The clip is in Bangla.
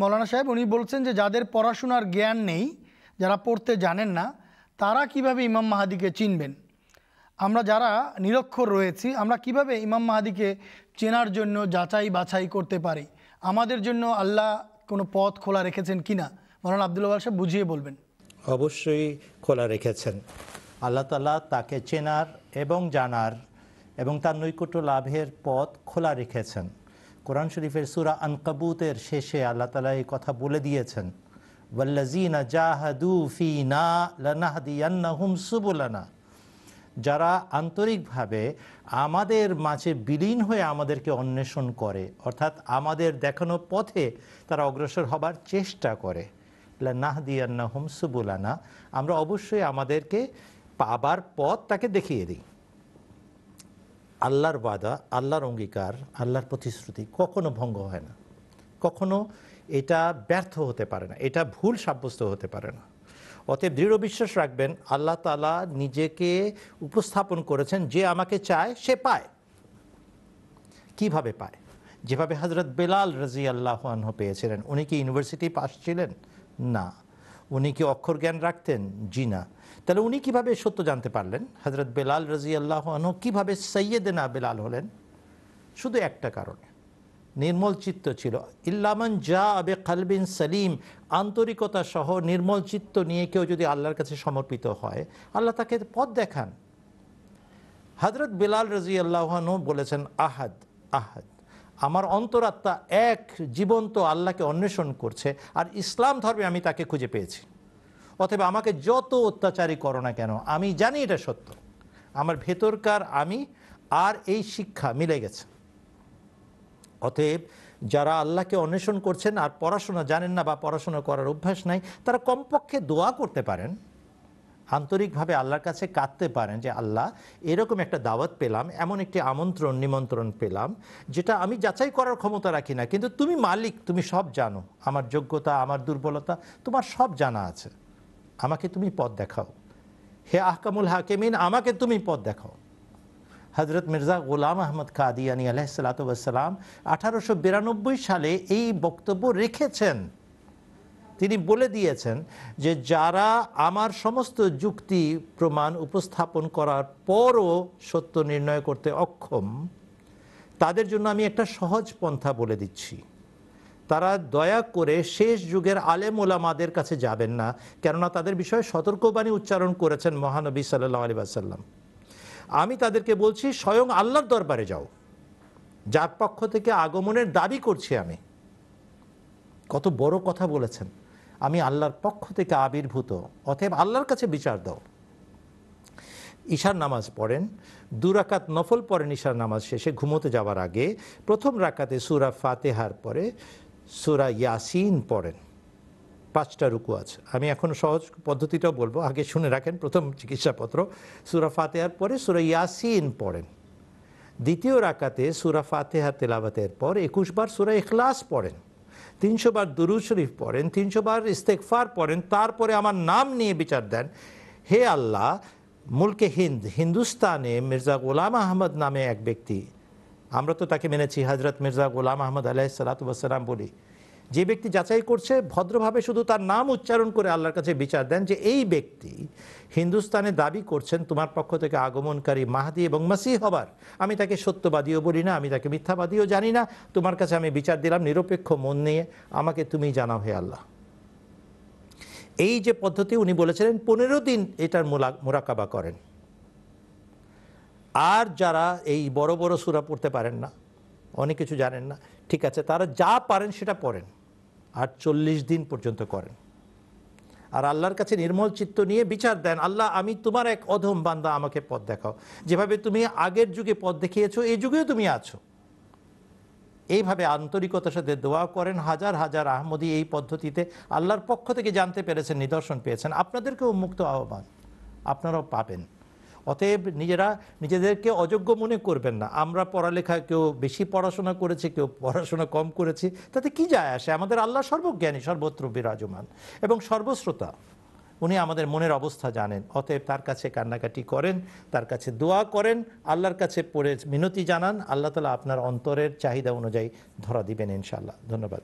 মৌলানা সাহেব উনি বলছেন যে যাদের পড়াশোনার জ্ঞান নেই, যারা পড়তে জানেন না, তারা কিভাবে ইমাম মাহাদিকে চিনবেন? আমরা যারা নিরক্ষর রয়েছি, আমরা কিভাবে ইমাম মাহাদিকে চেনার জন্য যাচাই বাছাই করতে পারি? আমাদের জন্য আল্লাহ কোনো পথ খোলা রেখেছেন কিনা মৌলানা আব্দুল ওয়াহাব সাহেব বুঝিয়ে বলবেন। অবশ্যই খোলা রেখেছেন। আল্লাহ তাআলা তাকে চেনার এবং জানার এবং তার নৈকট্য লাভের পথ খোলা রেখেছেন। কোরআন শরীফের সূরা আনকাবুতের শেষে আল্লাহ তাআলা এই কথা বলে দিয়েছেন, ওয়াল্লাযীনা জাহাদু ফীনা লানাহদিয়ান্নাহুম সুবুলানা। যারা আন্তরিকভাবে আমাদের মাঝে বিলীন হয়ে আমাদেরকে অন্বেষণ করে, অর্থাৎ আমাদের দেখানো পথে তারা অগ্রসর হবার চেষ্টা করে, লানাহদিয়ান্নাহুম সুবুলানা, আমরা অবশ্যই আমাদেরকে পাবার পথ তাকে দেখিয়ে দিই। আল্লাহর ওয়াদা, আল্লাহর অঙ্গীকার, আল্লাহর প্রতিশ্রুতি কখনো ভঙ্গ হয় না, কখনো এটা ব্যর্থ হতে পারে না, এটা ভুল সাব্যস্ত হতে পারে না। অতএব দৃঢ় বিশ্বাস রাখবেন, আল্লাহ তাআলা নিজেকে উপস্থাপন করেছেন, যে আমাকে চায় সে পায়। কিভাবে পায়? যেভাবে হযরত বেলাল রাদিয়াল্লাহু আনহু পেয়েছিলেন। উনি কি ইউনিভার্সিটি পাস ছিলেন? না। উনি কি অক্ষর জ্ঞান রাখতেন? জি না। তাহলে উনি কিভাবে সত্য জানতে পারলেন? হযরত বেলাল রাদিয়াল্লাহু আনহু কিভাবে সাইয়্যিদনা বেলাল হলেন? শুধু একটা কারণে, নির্মল চিত্ত ছিল। ইল্লামান জাআ বিকলবিন সালিম, আন্তরিকতা সহ নির্মল চিত্ত নিয়ে কেউ যদি আল্লাহর কাছে সমর্পিত হয়, আল্লাহ তাকে পথ দেখান। হযরত বেলাল রাদিয়াল্লাহু আনহু বলেছেন, আহাদ আহাদ, আমার অন্তরাত্মা এক জীবন্ত আল্লাহকে অন্বেষণ করছে, আর ইসলাম ধর্মে আমি তাকে খুঁজে পেয়েছি। অতএব আমাকে যত অত্যাচারী করো না কেন, আমি জানি এটা সত্য। আমার ভেতরকার আমি আর এই শিক্ষা মিলে গেছে। অতএব যারা আল্লাহকে অন্বেষণ করছেন আর পড়াশোনা জানেন না বা পড়াশোনা করার অভ্যাস নাই, তারা কমপক্ষে দোয়া করতে পারেন, আন্তরিকভাবে আল্লাহর কাছে কাঁদতে পারেন যে আল্লাহ, এরকম একটা দাওয়াত পেলাম, এমন একটি আমন্ত্রণ নিমন্ত্রণ পেলাম, যেটা আমি যাচাই করার ক্ষমতা রাখি না, কিন্তু তুমি মালিক, তুমি সব জানো, আমার যোগ্যতা, আমার দুর্বলতা তোমার সব জানা আছে, আমাকে তুমি পথ দেখাও। হে আহকামুল হাকিমিন, আমাকে তুমি পথ দেখাও। হযরত মির্জা গোলাম আহমদ কাদিয়ানী আলাইহিসসালাতু ওয়াসসালাম 1892 সালে এই বক্তব্য রেখেছেন। তিনি বলে দিয়েছেন যে যারা আমার সমস্ত যুক্তি প্রমাণ উপস্থাপন করার পরও সত্য নির্ণয় করতে অক্ষম, তাদের জন্য আমি একটা সহজ পন্থা বলে দিচ্ছি। তারা দয়া করে শেষ যুগের আলেম ওলামাদের কাছে যাবেন না, কেননা তাদের বিষয়ে সতর্কবাণী উচ্চারণ করেছেন মহানবী সাল্লাল্লাহু আলাইহি ওয়াসাল্লাম। আমি তাদেরকে বলছি, স্বয়ং আল্লাহর দরবারে যাও, যার পক্ষ থেকে আগমনের দাবি করছি আমি। কত বড় কথা বলেছেন, আমি আল্লাহর পক্ষ থেকে আবির্ভূত, অতএব আল্লাহর কাছে বিচার দাও। ঈশার নামাজ পড়েন, 2 রাকাত নফল পড়েন ঈশার নামাজ শেষে ঘুমোতে যাওয়ার আগে। প্রথম রাকাতে সূরা ফাতিহার পরে সূরা ইয়াসিন পড়েন, 5টা রুকু আছে। আমি এখন সহজ পদ্ধতিটাও বলবো, আগে শুনে রাখেন। প্রথম চিকিৎসাপত্র, সূরা ফাতিহার পরে সূরা ইয়াসিন পড়েন। দ্বিতীয় রাকাতে সূরা ফাতিহা তেলাওয়াতের পর 21 বার সূরা ইখলাস পড়েন, 300 বার দুরূদ শরীফ পড়েন, 300 বার ইস্তেগফার পড়েন। তারপরে আমার নাম নিয়ে বিচার দেন, হে আল্লাহ, মুলকে হিন্দুস্তানে মির্জা গোলাম আহমদ নামে এক ব্যক্তি, আমরা তো তাকে মেনেছি হযরত মির্জা গোলাম আহমদ আলাইহিসসালাতু ওয়াসসালাম বলি, যে ব্যক্তি যাচাই করছে ভদ্রভাবে শুধু তার নাম উচ্চারণ করে আল্লাহর কাছে বিচার দেন যে এই ব্যক্তি হিন্দুস্তানে দাবি করছেন তোমার পক্ষ থেকে আগমনকারী মাহদী এবং মাসিহ হবার, আমি তাকে সত্যবাদীও বলি না, আমি তাকে মিথ্যাবাদীও জানি না, তোমার কাছে আমি বিচার দিলাম নিরপেক্ষ মন নিয়ে, আমাকে তুমি জানাও হে আল্লাহ। এই যে পদ্ধতি উনি বলেছিলেন, 15 দিন এটার মুরাকাবা করেন। আর যারা এই বড় বড় সূরা পড়তে পারেন না, অনেক কিছু জানেন না, ঠিক আছে, তারা যা পারেন সেটা পড়েন, আর 40 দিন পর্যন্ত করেন। আর আল্লাহর কাছে নির্মল চিত্ত নিয়ে বিচার দেন, আল্লাহ, আমি তোমার এক অধম বান্দা, আমাকে পথ দেখাও, যেভাবে তুমি আগের যুগে পথ দেখিয়েছো এই যুগেও তুমি আছো। এইভাবে আন্তরিকতার সাথে দোয়া করেন। হাজার হাজার আহমদী এই পদ্ধতিতে আল্লাহর পক্ষ থেকে জানতে পেরেছেন, নিদর্শন পেয়েছেন। আপনাদেরকেও মুক্ত আহ্বান, আপনারাও পাবেন। অতএব নিজেদেরকে অযোগ্য মনে করবেন না। আমরা পড়ালেখা, কেউ বেশি পড়াশোনা করেছে, কেউ পড়াশোনা কম করেছি, তাতে কি যায় আসে? আমাদের আল্লাহ সর্বজ্ঞানী, সর্বত্র বিরাজমান এবং সর্বশ্রোতা। উনি আমাদের মনের অবস্থা জানেন। অতএব তার কাছে কান্নাকাটি করেন, তার কাছে দোয়া করেন, আল্লাহর কাছে পড়ে মিনতি জানান। আল্লাহ তাআলা আপনার অন্তরের চাহিদা অনুযায়ী ধরা দিবেন ইনশাআল্লাহ। ধন্যবাদ।